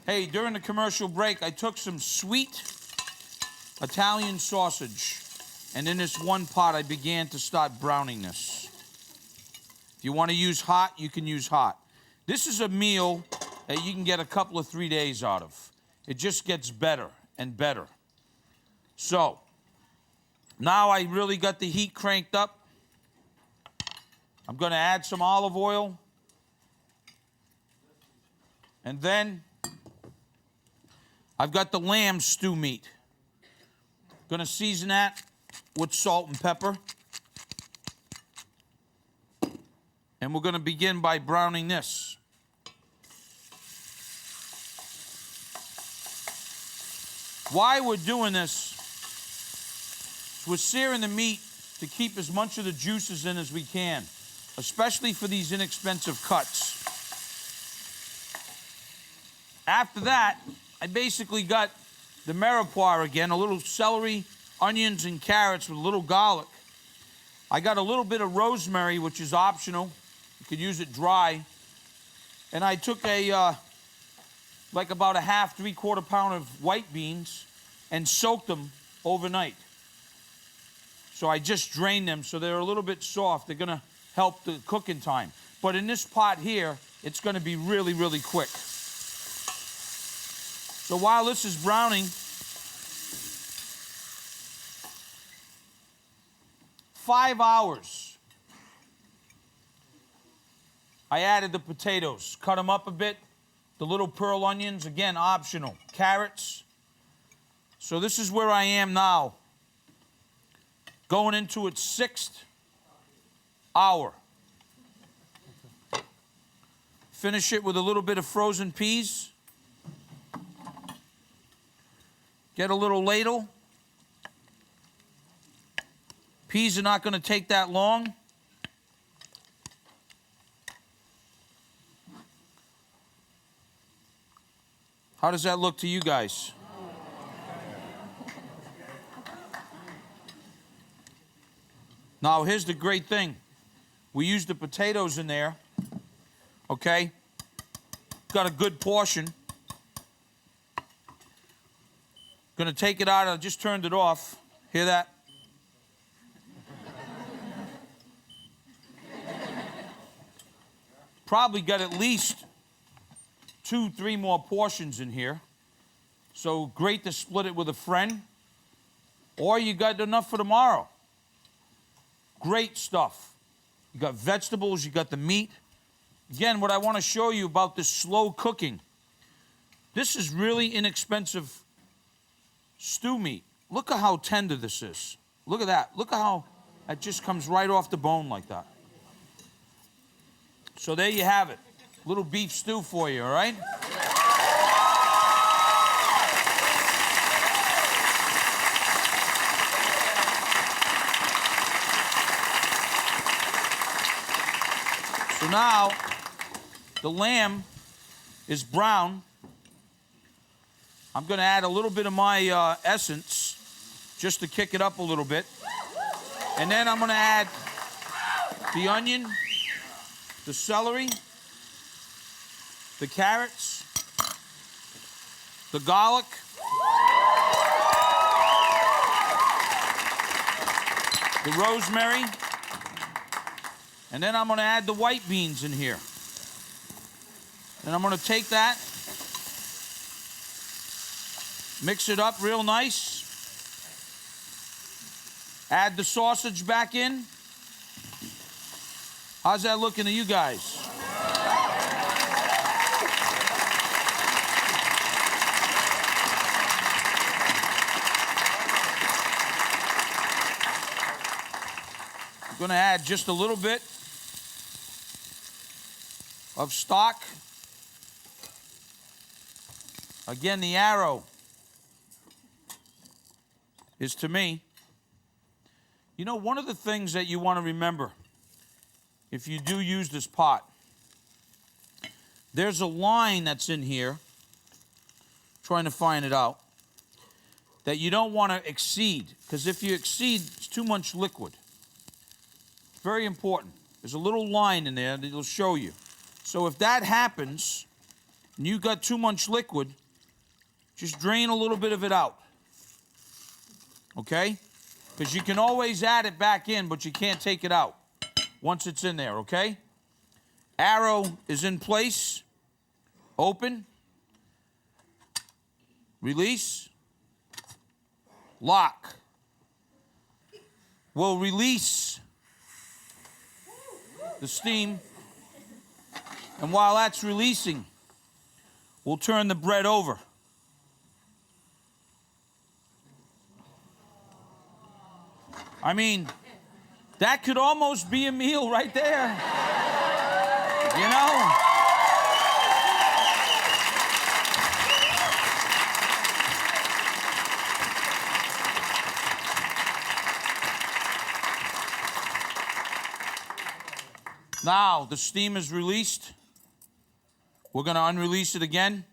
Hey, during the commercial break, I took some sweet Italian sausage, and in this one pot, I began to start browning this. If you want to use hot, you can use hot. This is a meal that you can get a couple of 3 days out of. It just gets better and better. So, now I really got the heat cranked up. I'm going to add some olive oil. And then I've got the lamb stew meat. Going to season that with salt and pepper. And we're going to begin by browning this. Why we're doing this, we're searing the meat to keep as much of the juices in as we can, especially for these inexpensive cuts. After that, I basically got the mirepoix again, a little celery, onions, and carrots with a little garlic. I got a little bit of rosemary, which is optional. You could use it dry. And I took like about a half, 3/4 pound of white beans and soaked them overnight. So I just drained them so they're a little bit soft. They're gonna help the cooking time. But in this pot here, it's gonna be really, really quick. So while this is browning, 5 hours, I added the potatoes, cut them up a bit, the little pearl onions, again, optional, carrots. So this is where I am now, going into its 6th hour. Finish it with a little bit of frozen peas. Get a little ladle. Peas are not going to take that long. How does that look to you guys? Now, here's the great thing. We use the potatoes in there, okay? Got a good portion. Gonna take it out. I just turned it off. Hear that? Probably got at least 2, 3 more portions in here. So great to split it with a friend. Or you got enough for tomorrow. Great stuff. You got vegetables, you got the meat. Again, what I want to show you about this slow cooking. This is really inexpensive stew meat. Look at how tender this is. Look at that. Look at how it just comes right off the bone like that. So there you have it. Little beef stew for you, all right? So now, the lamb is brown. I'm going to add a little bit of my essence just to kick it up a little bit. And then I'm going to add the onion, the celery, the carrots, the garlic, the rosemary, and then I'm going to add the white beans in here. And I'm going to take that, mix it up real nice, add the sausage back in. How's that looking to you guys? I'm going to add just a little bit of stock. Again, the arrow is to me. You know, one of the things that you want to remember, if you do use this pot, there's a line that's in here, trying to find it out, that you don't want to exceed, because if you exceed, it's too much liquid. Very important. There's a little line in there that it'll show you. So if that happens, and you got too much liquid, just drain a little bit of it out. Okay? Because you can always add it back in, but you can't take it out once it's in there, okay? Arrow is in place. Open. Release. Lock. We'll release the steam. And while that's releasing, we'll turn the bread over. I mean, that could almost be a meal right there. You know? Now, the steam is released. We're going to unrelease it again.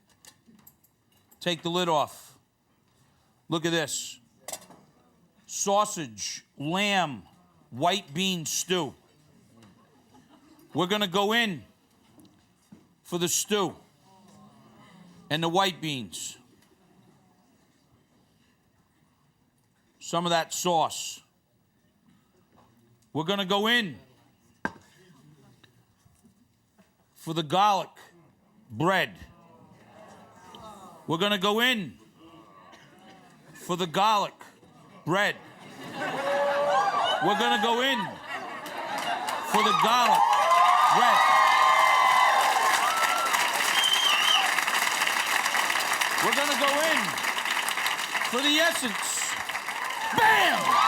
Take the lid off. Look at this. Sausage, lamb, white bean stew. We're going to go in for the stew and the white beans. Some of that sauce. We're going to go in for the garlic bread. We're going to go in for the garlic bread. We're going to go in for the garlic bread. We're going to go in for the essence. Bam!